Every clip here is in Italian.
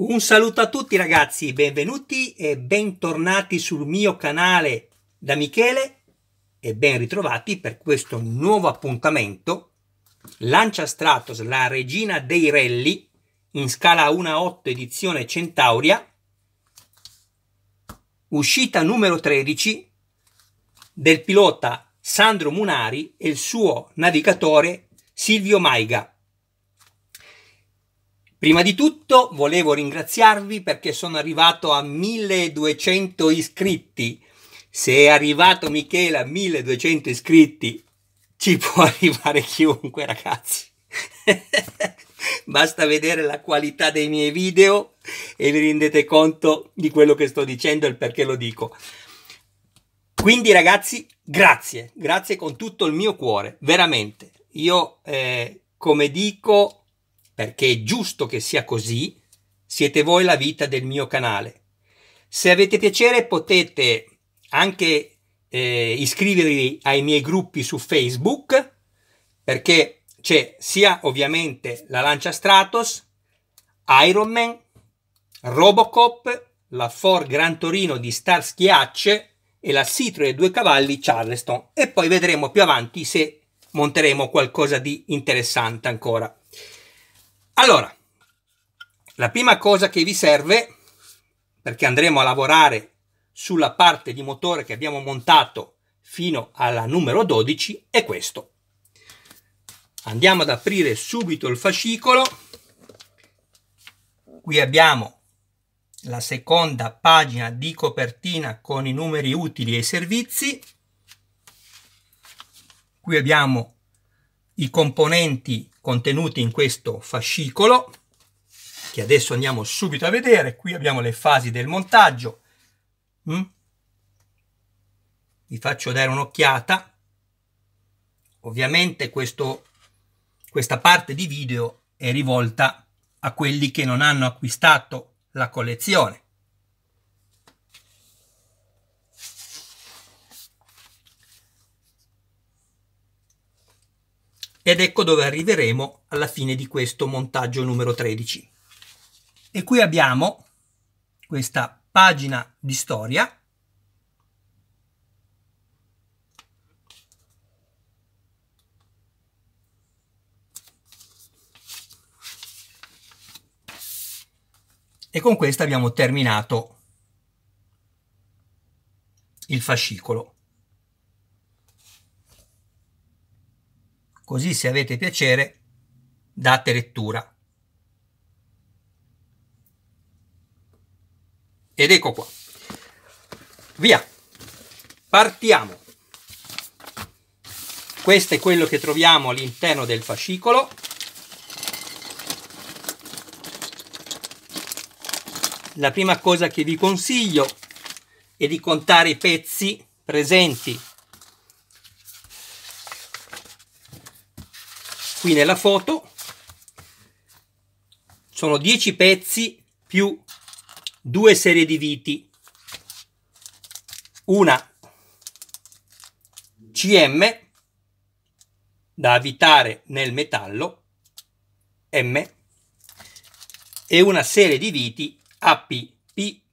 Un saluto a tutti ragazzi, benvenuti e bentornati sul mio canale da Michele e ben ritrovati per questo nuovo appuntamento. Lancia Stratos, la regina dei rally, in scala 1/8 edizione Centauria, uscita numero 13 del pilota Sandro Munari e il suo navigatore Silvio Maiga. Prima di tutto volevo ringraziarvi perché sono arrivato a 1200 iscritti. Se è arrivato Michele a 1200 iscritti, ci può arrivare chiunque, ragazzi. Basta vedere la qualità dei miei video e vi rendete conto di quello che sto dicendo e il perché lo dico. Quindi ragazzi, grazie con tutto il mio cuore, veramente. Io, come dico, perché è giusto che sia così, siete voi la vita del mio canale. Se avete piacere potete anche iscrivervi ai miei gruppi su Facebook, perché c'è sia ovviamente la Lancia Stratos, Ironman, Robocop, la Ford Gran Torino di Starsky Hutch e la Citroën 2 cavalli Charleston, e poi vedremo più avanti se monteremo qualcosa di interessante ancora. Allora, la prima cosa che vi serve, perché andremo a lavorare sulla parte di motore che abbiamo montato fino alla numero 12, è questo. Andiamo ad aprire subito il fascicolo. Qui abbiamo la seconda pagina di copertina con i numeri utili e i servizi. Qui abbiamo i componenti contenuti in questo fascicolo, che adesso andiamo subito a vedere. Qui abbiamo le fasi del montaggio. Vi faccio dare un'occhiata. Ovviamente questa parte di video è rivolta a quelli che non hanno acquistato la collezione. Ed ecco dove arriveremo alla fine di questo montaggio numero 13. E qui abbiamo questa pagina di storia. E con questa abbiamo terminato il fascicolo. Così, se avete piacere, date lettura. Ed ecco qua. Via. Partiamo. Questo è quello che troviamo all'interno del fascicolo. La prima cosa che vi consiglio è di contare i pezzi presenti qui nella foto. Sono 10 pezzi più 2 serie di viti, una CM da avvitare nel metallo M e una serie di viti AP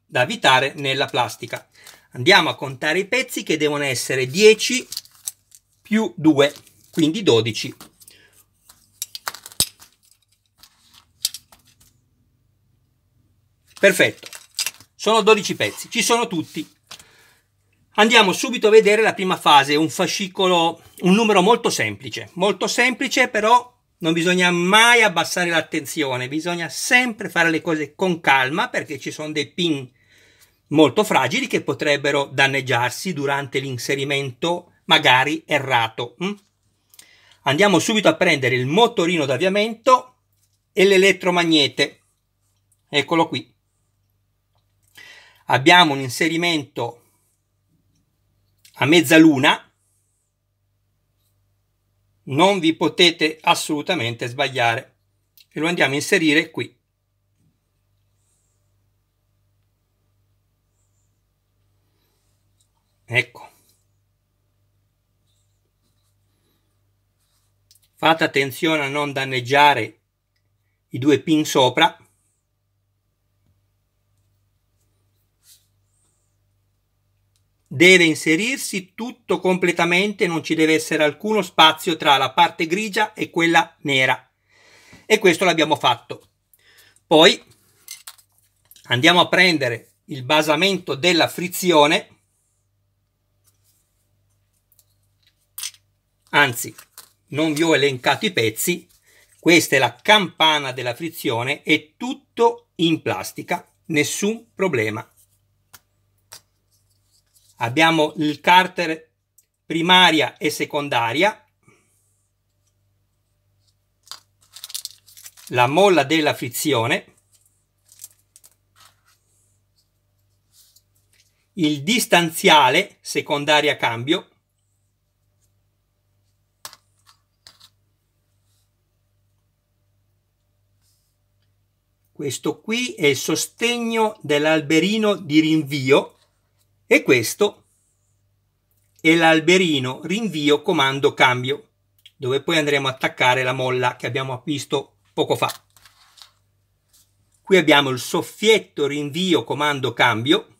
da avvitare nella plastica. Andiamo a contare i pezzi, che devono essere 10 più 2, quindi 12. Perfetto, sono 12 pezzi, ci sono tutti. Andiamo subito a vedere la prima fase, un fascicolo, un numero molto semplice, però non bisogna mai abbassare l'attenzione, bisogna sempre fare le cose con calma, perché ci sono dei pin molto fragili che potrebbero danneggiarsi durante l'inserimento magari errato. Andiamo subito a prendere il motorino d'avviamento e l'elettromagnete. Eccolo qui. Abbiamo un inserimento a mezzaluna. Non vi potete assolutamente sbagliare. E lo andiamo a inserire qui. Ecco. Fate attenzione a non danneggiare i due pin sopra. deve inserirsi tutto completamente, non ci deve essere alcuno spazio tra la parte grigia e quella nera, e questo l'abbiamo fatto. Poi andiamo a prendere il basamento della frizione, anzi non vi ho elencato i pezzi, questa è la campana della frizione, è tutto in plastica, nessun problema. Abbiamo il carter primaria e secondaria, la molla della frizione, il distanziale secondaria cambio, questo qui è il sostegno dell'alberino di rinvio e questo è l'alberino rinvio comando cambio, dove poi andremo a attaccare la molla che abbiamo visto poco fa. Qui abbiamo il soffietto rinvio comando cambio,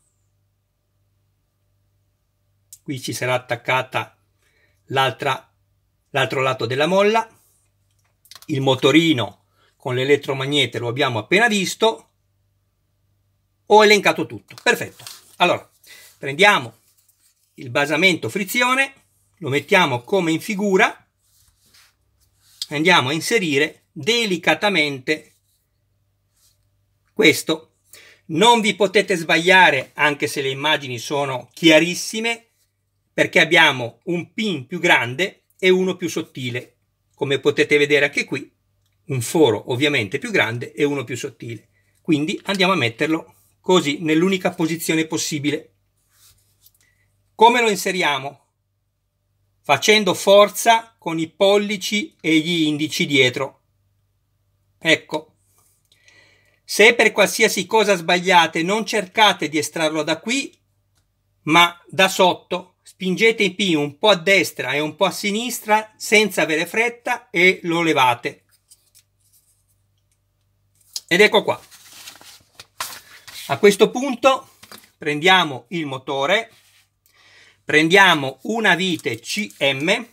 qui ci sarà attaccata l'altro lato della molla, il motorino con l'elettromagnete lo abbiamo appena visto, ho elencato tutto, perfetto. Allora, prendiamo il basamento frizione, lo mettiamo come in figura, andiamo a inserire delicatamente questo. Non vi potete sbagliare, anche se le immagini sono chiarissime, perché abbiamo un pin più grande e uno più sottile, come potete vedere anche qui, un foro ovviamente più grande e uno più sottile, quindi andiamo a metterlo così nell'unica posizione possibile. Come lo inseriamo? Facendo forza con i pollici e gli indici dietro. Ecco, se per qualsiasi cosa sbagliate non cercate di estrarlo da qui, ma da sotto, spingete i pin un po' a destra e un po' a sinistra senza avere fretta e lo levate. Ed ecco qua. A questo punto prendiamo il motore, prendiamo una vite CM,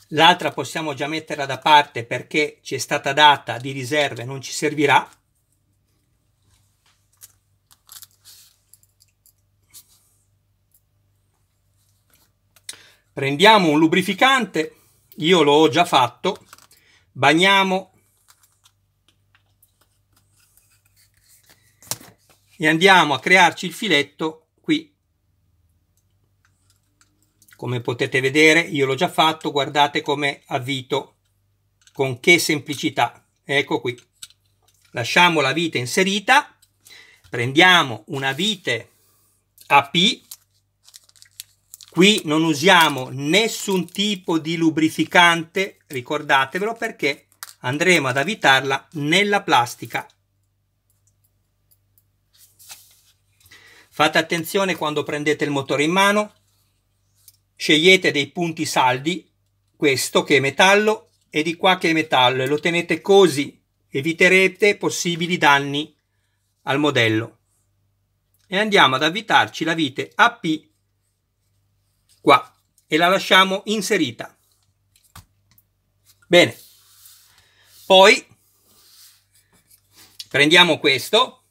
l'altra possiamo già metterla da parte perché ci è stata data di riserva e non ci servirà. Prendiamo un lubrificante, io l'ho già fatto, bagniamo e andiamo a crearci il filetto qui. Come potete vedere io l'ho già fatto, guardate come avvito, con che semplicità. Ecco qui. Lasciamo la vite inserita, prendiamo una vite AP. Qui non usiamo nessun tipo di lubrificante, ricordatevelo, perché andremo ad avvitarla nella plastica. Fate attenzione quando prendete il motore in mano, scegliete dei punti saldi, questo che è metallo e di qua che è metallo, e lo tenete così, eviterete possibili danni al modello. E andiamo ad avvitarci la vite AP qua e la lasciamo inserita. Bene, poi prendiamo questo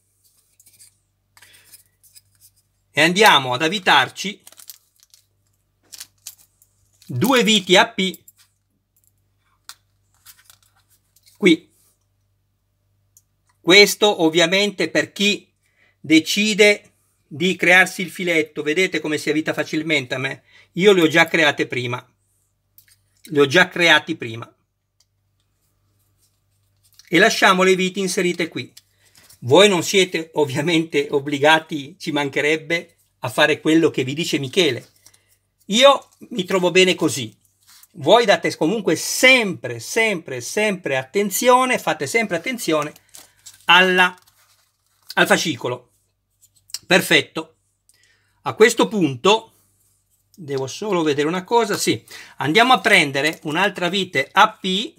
e andiamo ad avvitarci due viti AP qui. Questo ovviamente per chi decide di crearsi il filetto, vedete come si avvita facilmente a me? Io le ho già create prima, li ho già creati prima. E lasciamo le viti inserite qui. Voi non siete ovviamente obbligati, ci mancherebbe, a fare quello che vi dice Michele. Io mi trovo bene così. Voi date comunque sempre attenzione, fate sempre attenzione al fascicolo. Perfetto. A questo punto devo solo vedere una cosa, sì, andiamo a prendere un'altra vite AP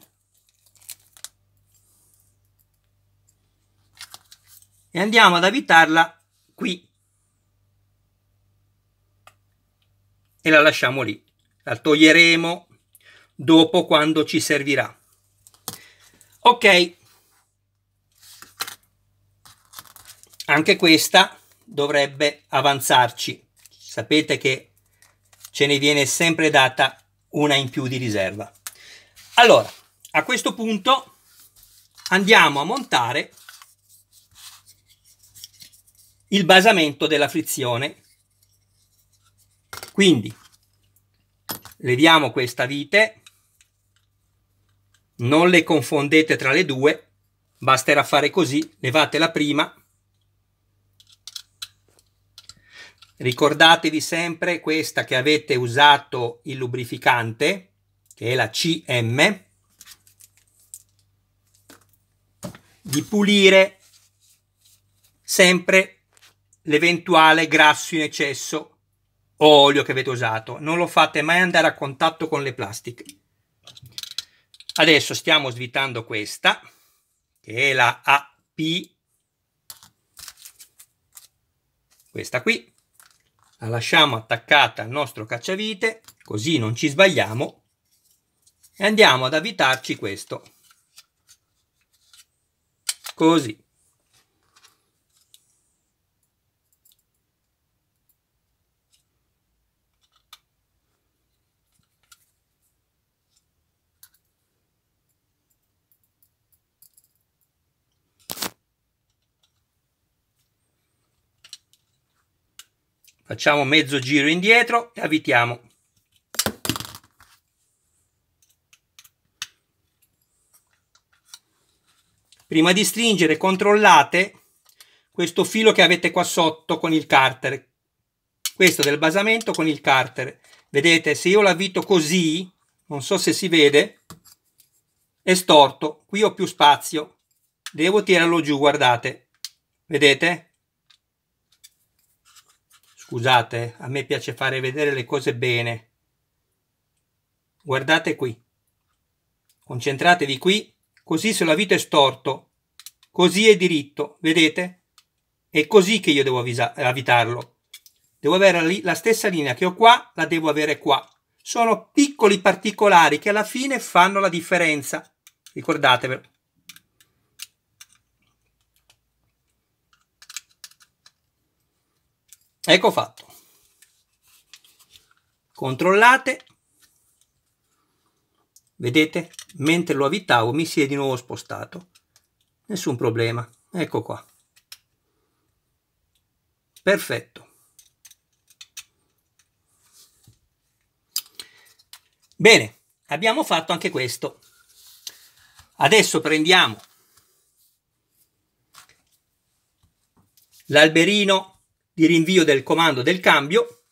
e andiamo ad avvitarla qui e la lasciamo lì. La toglieremo dopo quando ci servirà. Ok, anche questa dovrebbe avanzarci. Sapete che ce ne viene sempre data una in più di riserva. Allora, a questo punto andiamo a montare il basamento della frizione. Quindi leviamo questa vite, non le confondete tra le due, basterà fare così, levate la prima, ricordatevi sempre questa che avete usato il lubrificante, che è la CM, di pulire sempre l'eventuale grasso in eccesso o olio che avete usato, non lo fate mai andare a contatto con le plastiche. Adesso stiamo svitando questa, che è la AP, questa qui, la lasciamo attaccata al nostro cacciavite, così non ci sbagliamo, e andiamo ad avvitarci questo, così. Facciamo mezzo giro indietro e avvitiamo. Prima di stringere controllate questo filo che avete qua sotto con il carter, questo del basamento con il carter. Vedete, se io l'avvito così, non so se si vede, è storto, qui ho più spazio, devo tirarlo giù, guardate, vedete? Scusate, a me piace fare vedere le cose bene. Guardate qui, concentratevi qui, così se l'avvito è storto, così è diritto, vedete? È così che io devo avvitarlo. Devo avere la stessa linea che ho qua, la devo avere qua. Sono piccoli particolari che alla fine fanno la differenza. Ricordatevelo. Ecco fatto. Controllate. Vedete? Mentre lo avvitavo mi si è di nuovo spostato. Nessun problema. Ecco qua. Perfetto. Bene, abbiamo fatto anche questo. Adesso prendiamo l'alberino di rinvio del comando del cambio,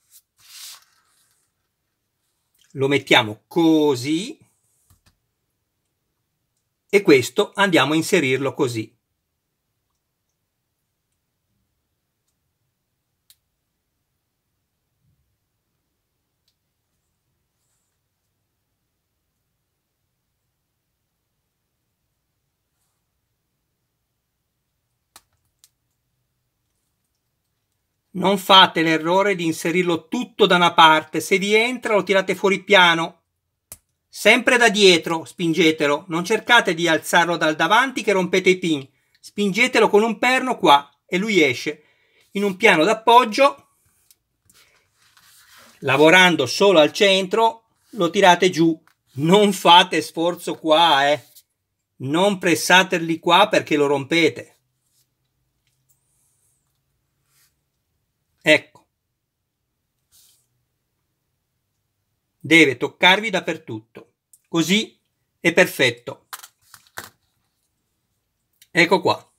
lo mettiamo così e questo andiamo a inserirlo così. Non fate l'errore di inserirlo tutto da una parte, se vi entra lo tirate fuori piano, sempre da dietro spingetelo, non cercate di alzarlo dal davanti che rompete i pin, spingetelo con un perno qua e lui esce. In un piano d'appoggio, lavorando solo al centro, lo tirate giù, non fate sforzo qua, non pressateli qua perché lo rompete. Ecco, deve toccarvi dappertutto, così è perfetto. Ecco qua.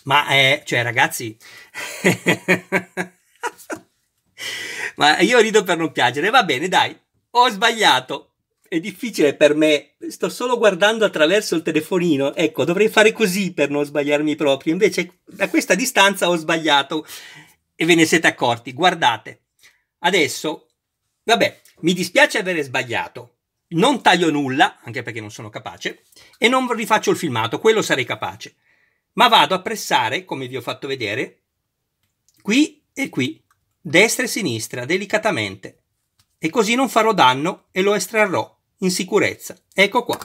Ma cioè ragazzi, ma io rido per non piangere, va bene dai, ho sbagliato. È difficile per me, sto solo guardando attraverso il telefonino, ecco, dovrei fare così per non sbagliarmi proprio, invece da questa distanza ho sbagliato e ve ne siete accorti. Guardate, adesso, vabbè, mi dispiace avere sbagliato, non taglio nulla, anche perché non sono capace, e non rifaccio il filmato, quello sarei capace, ma vado a pressare, come vi ho fatto vedere, qui e qui, destra e sinistra, delicatamente, e così non farò danno e lo estrarrò in sicurezza. Ecco qua,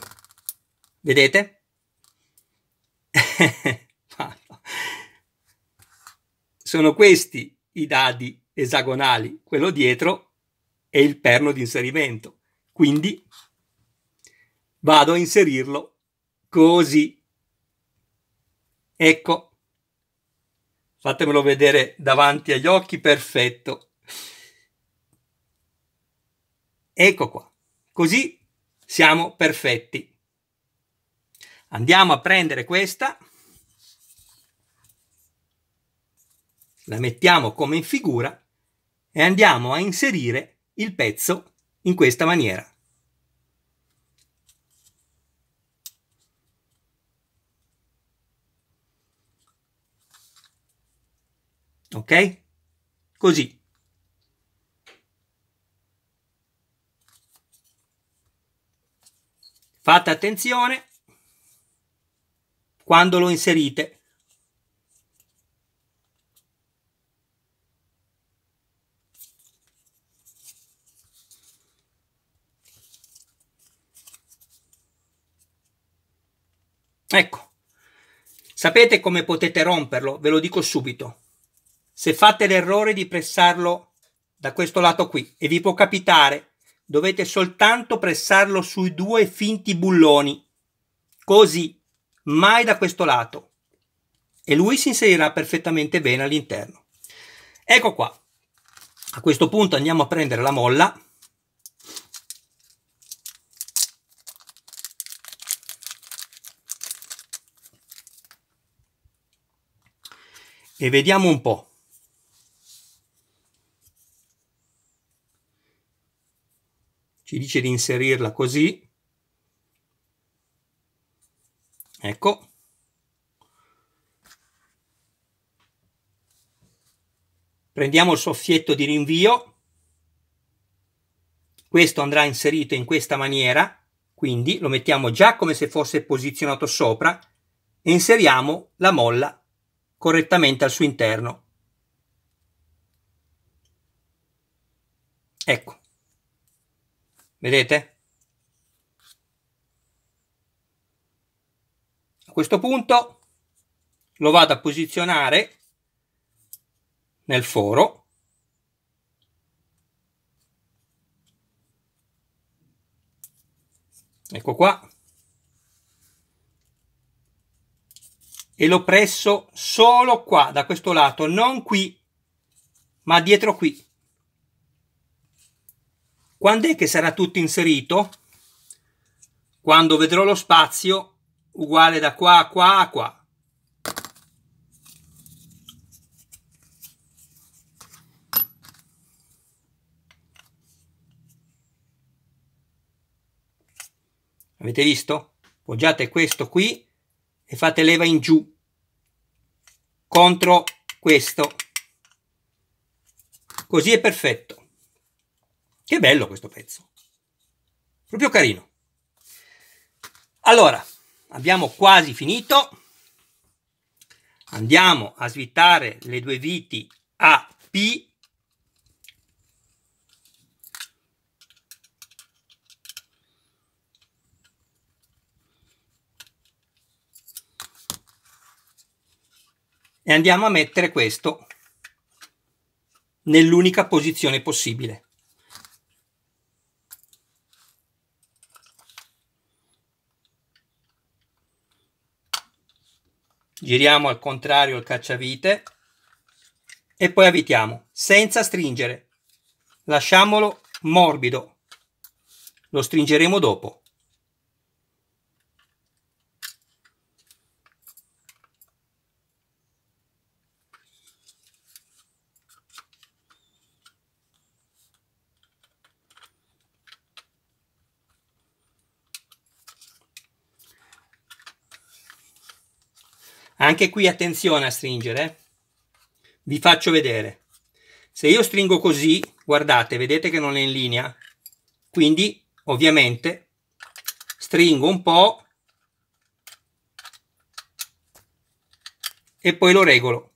vedete? Sono questi i dadi esagonali, quello dietro è il perno di inserimento, quindi vado a inserirlo così. Ecco, fatemelo vedere davanti agli occhi, perfetto. Ecco qua, così siamo perfetti. Andiamo a prendere questa, la mettiamo come in figura e andiamo a inserire il pezzo in questa maniera. Ok? Così. Fate attenzione quando lo inserite. Ecco, sapete come potete romperlo? Ve lo dico subito. Se fate l'errore di pressarlo da questo lato qui, e vi può capitare, dovete soltanto pressarlo sui due finti bulloni, così, mai da questo lato, e lui si inserirà perfettamente bene all'interno. Ecco qua. A questo punto andiamo a prendere la molla. E vediamo un po'. Ci dice di inserirla così. Ecco. Prendiamo il soffietto di rinvio. Questo andrà inserito in questa maniera, quindi lo mettiamo già come se fosse posizionato sopra e inseriamo la molla correttamente al suo interno. Ecco. Vedete? A questo punto lo vado a posizionare nel foro. Ecco qua. E lo presso solo qua, da questo lato, non qui, ma dietro qui. Quando è che sarà tutto inserito? Quando vedrò lo spazio uguale da qua a qua a qua. Avete visto? Poggiate questo qui e fate leva in giù contro questo. Così è perfetto. Che bello questo pezzo. Proprio carino. Allora, abbiamo quasi finito. Andiamo a svitare le due viti a P. E andiamo a mettere questo nell'unica posizione possibile. Giriamo al contrario il cacciavite e poi avvitiamo senza stringere. Lasciamolo morbido. Lo stringeremo dopo. Anche qui attenzione a stringere. Vi faccio vedere. Se io stringo così, guardate, vedete che non è in linea? Quindi ovviamente stringo un po' e poi lo regolo,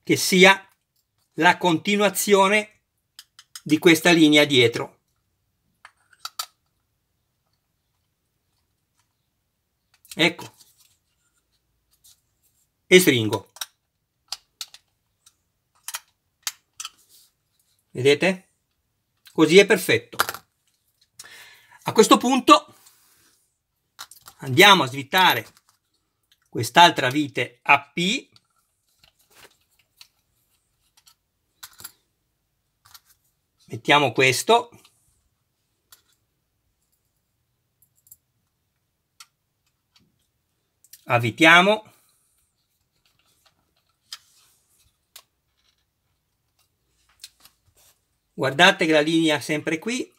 che sia la continuazione di questa linea dietro. Ecco, e stringo. Vedete? Così è perfetto. A questo punto andiamo a svitare quest'altra vite AP. Mettiamo questo. Avvitiamo. Guardate che la linea è sempre qui,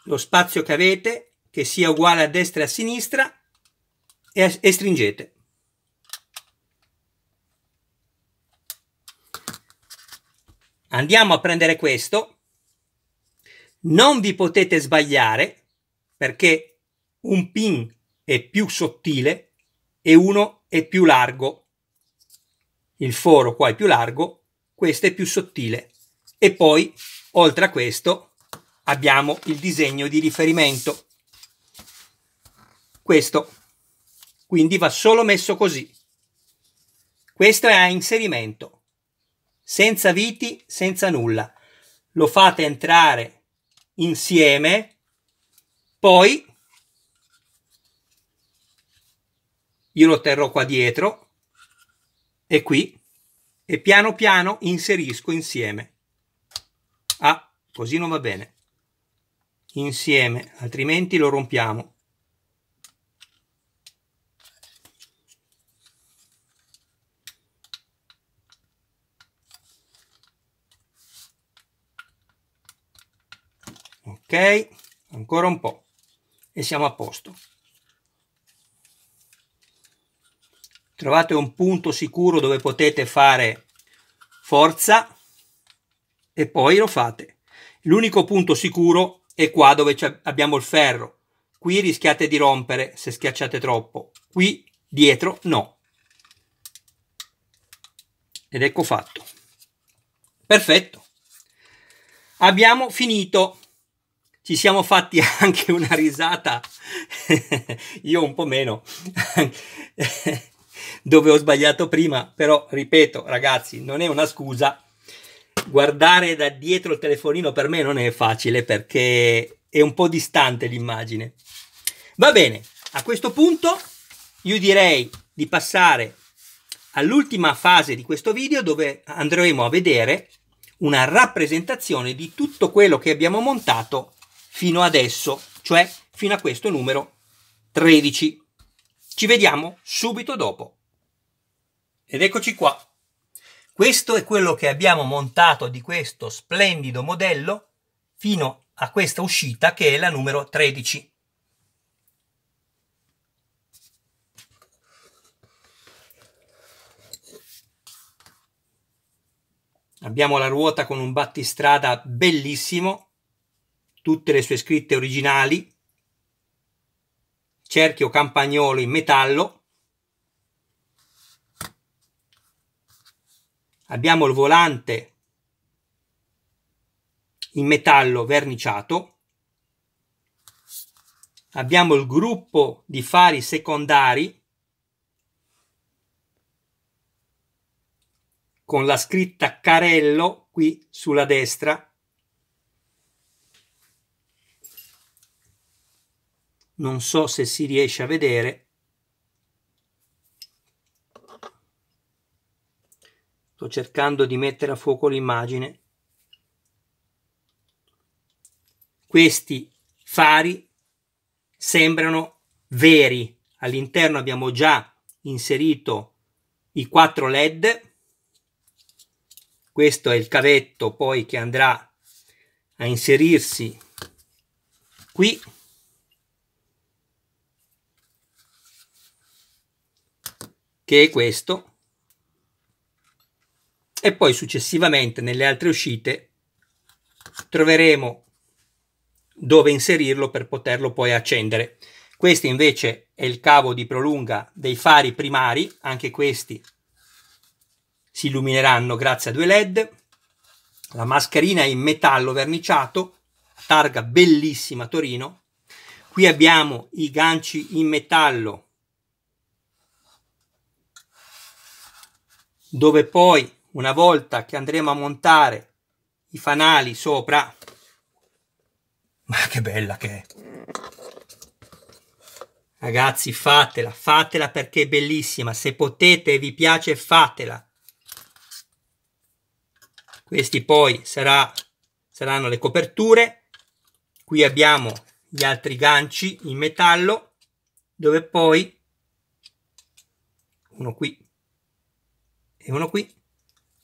lo spazio che avete, che sia uguale a destra e a sinistra, e stringete. Andiamo a prendere questo. Non vi potete sbagliare, perché un pin è più sottile e uno è più largo. Il foro qua è più largo, questo è più sottile. E poi, oltre a questo, abbiamo il disegno di riferimento. Questo. Quindi va solo messo così. Questo è a inserimento. Senza viti, senza nulla. Lo fate entrare insieme, poi io lo terrò qua dietro e qui, e piano piano inserisco insieme. Ah, così non va bene. Insieme, altrimenti lo rompiamo. Ok, ancora un po' e siamo a posto. Trovate un punto sicuro dove potete fare forza e poi lo fate. L'unico punto sicuro è qua dove abbiamo il ferro. Qui rischiate di rompere se schiacciate troppo. Qui dietro no. Ed ecco fatto. Perfetto. Abbiamo finito. Ci siamo fatti anche una risata. Io un po' meno. Dove ho sbagliato prima, però ripeto ragazzi, non è una scusa. Guardare da dietro il telefonino per me non è facile perché è un po' distante l'immagine. Va bene, a questo punto io direi di passare all'ultima fase di questo video, dove andremo a vedere una rappresentazione di tutto quello che abbiamo montato fino adesso, cioè fino a questo numero 13. Ci vediamo subito dopo. Ed eccoci qua. Questo è quello che abbiamo montato di questo splendido modello fino a questa uscita che è la numero 13. Abbiamo la ruota con un battistrada bellissimo, tutte le sue scritte originali, cerchio campagnolo in metallo. Abbiamo il volante in metallo verniciato. Abbiamo il gruppo di fari secondari con la scritta Carello qui sulla destra. Non so se si riesce a vedere. Sto cercando di mettere a fuoco l'immagine. Questi fari sembrano veri. All'interno abbiamo già inserito i 4 LED. Questo è il cavetto poi che andrà a inserirsi qui. Che è questo. E poi successivamente nelle altre uscite troveremo dove inserirlo per poterlo poi accendere. Questo invece è il cavo di prolunga dei fari primari, anche questi si illumineranno grazie a 2 LED. La mascherina è in metallo verniciato, targa bellissima Torino. Qui abbiamo i ganci in metallo, dove poi una volta che andremo a montare i fanali sopra, ma che bella che è! Ragazzi, fatela perché è bellissima. Se potete e vi piace, fatela. Questi poi saranno le coperture. Qui abbiamo gli altri ganci in metallo, dove poi uno qui e uno qui,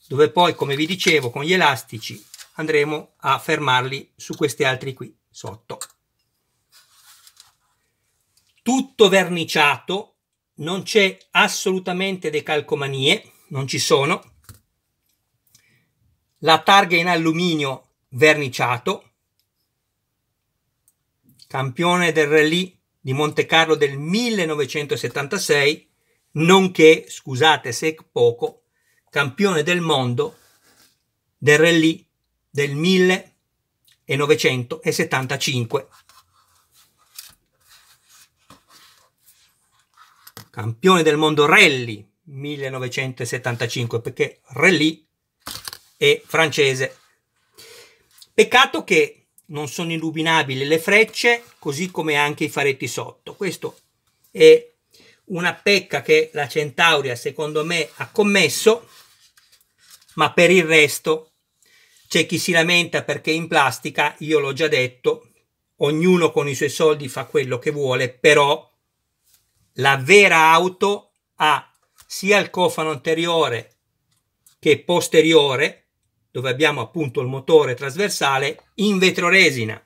dove poi, come vi dicevo, con gli elastici andremo a fermarli su questi altri qui sotto. Tutto verniciato, non c'è assolutamente decalcomanie, non ci sono. La targa in alluminio verniciato, campione del Rallye di Monte Carlo del 1976, nonché, scusate se poco, campione del mondo del Rallye del 1975. Campione del mondo Rally 1975, perché Rallye è francese. Peccato che non sono illuminabili le frecce, così come anche i faretti sotto. Questo è una pecca che la Centauria secondo me ha commesso, ma per il resto c'è chi si lamenta perché in plastica. Io l'ho già detto, ognuno con i suoi soldi fa quello che vuole, però la vera auto ha sia il cofano anteriore che posteriore, dove abbiamo appunto il motore trasversale, in vetroresina.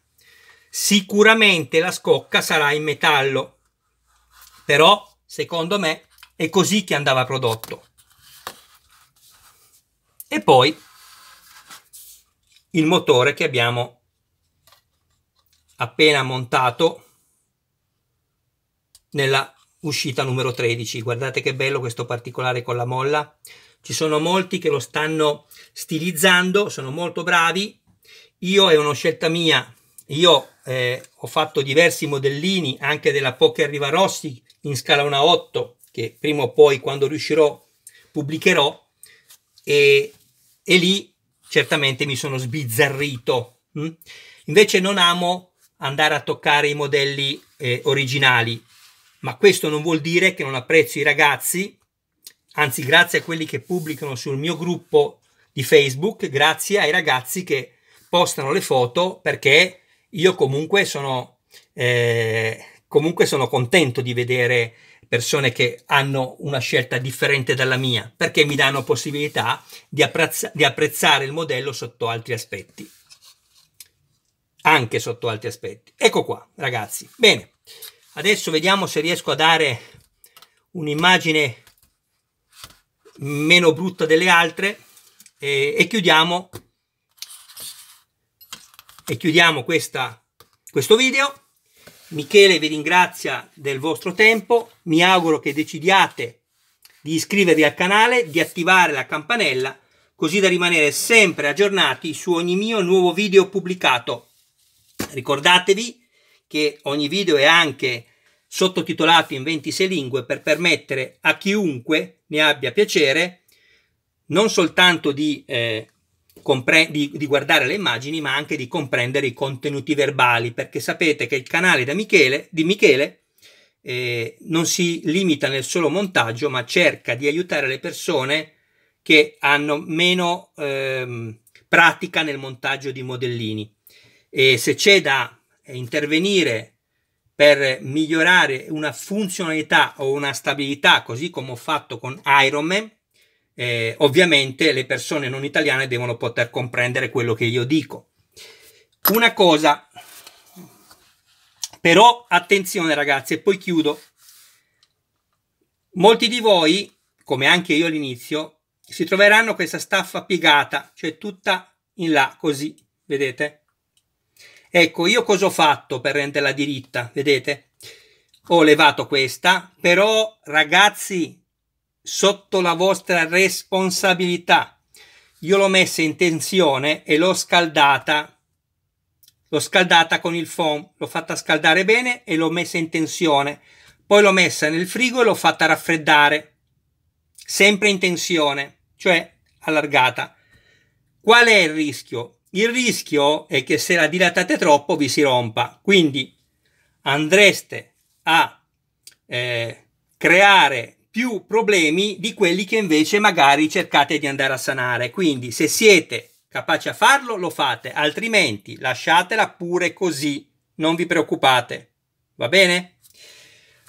Sicuramente la scocca sarà in metallo, però secondo me è così che andava prodotto. E poi il motore che abbiamo appena montato nella uscita numero 13. Guardate che bello questo particolare con la molla. Ci sono molti che lo stanno stilizzando, sono molto bravi. Io, è una scelta mia, io ho fatto diversi modellini anche della Poker Rivarossi in scala 1/8, che prima o poi, quando riuscirò, pubblicherò, e lì certamente mi sono sbizzarrito. Invece non amo andare a toccare i modelli originali, ma questo non vuol dire che non apprezzo i ragazzi, anzi grazie a quelli che pubblicano sul mio gruppo di Facebook, grazie ai ragazzi che postano le foto, perché io comunque sono contento di vedere persone che hanno una scelta differente dalla mia, perché mi danno possibilità di apprezzare il modello sotto altri aspetti, anche sotto altri aspetti. Ecco qua, ragazzi. Bene, adesso vediamo se riesco a dare un'immagine meno brutta delle altre e chiudiamo questo video. Michele vi ringrazia del vostro tempo, mi auguro che decidiate di iscrivervi al canale, di attivare la campanella, così da rimanere sempre aggiornati su ogni mio nuovo video pubblicato. Ricordatevi che ogni video è anche sottotitolato in 26 lingue per permettere a chiunque ne abbia piacere non soltanto di guardare le immagini, ma anche di comprendere i contenuti verbali, perché sapete che il canale di Michele non si limita nel solo montaggio, ma cerca di aiutare le persone che hanno meno pratica nel montaggio di modellini. E se c'è da intervenire per migliorare una funzionalità o una stabilità, così come ho fatto con Ironman, ovviamente le persone non italiane devono poter comprendere quello che io dico. Una cosa, però, attenzione ragazzi, e poi chiudo. Molti di voi, come anche io all'inizio, si troveranno questa staffa piegata, cioè tutta in là, così, vedete? Ecco, io cosa ho fatto per renderla diritta? Vedete? Ho levato questa, però ragazzi, sotto la vostra responsabilità, io l'ho messa in tensione e l'ho scaldata con il foam, l'ho fatta scaldare bene e l'ho messa in tensione, poi l'ho messa nel frigo e l'ho fatta raffreddare, sempre in tensione, cioè allargata. Qual è il rischio? Il rischio è che se la dilatate troppo vi si rompa, quindi andreste a creare più problemi di quelli che invece magari cercate di andare a sanare. Quindi se siete capaci a farlo, lo fate, altrimenti lasciatela pure così, non vi preoccupate, va bene?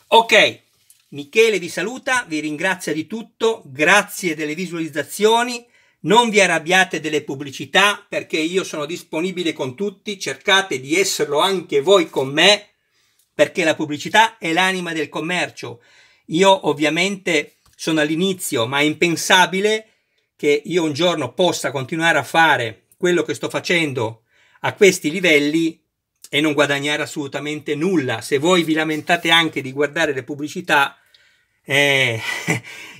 Ok, Michele vi saluta, vi ringrazia di tutto, grazie delle visualizzazioni, non vi arrabbiate delle pubblicità perché io sono disponibile con tutti, cercate di esserlo anche voi con me, perché la pubblicità è l'anima del commercio. Io ovviamente sono all'inizio, ma è impensabile che io un giorno possa continuare a fare quello che sto facendo a questi livelli e non guadagnare assolutamente nulla. Se voi vi lamentate anche di guardare le pubblicità,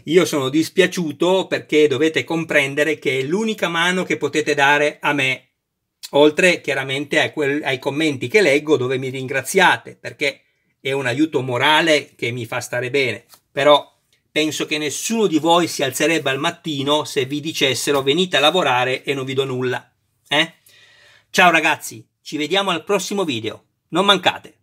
io sono dispiaciuto, perché dovete comprendere che è l'unica mano che potete dare a me, oltre chiaramente ai commenti che leggo dove mi ringraziate, perché è un aiuto morale che mi fa stare bene. Però penso che nessuno di voi si alzerebbe al mattino se vi dicessero venite a lavorare e non vi do nulla. Ciao ragazzi, ci vediamo al prossimo video, non mancate!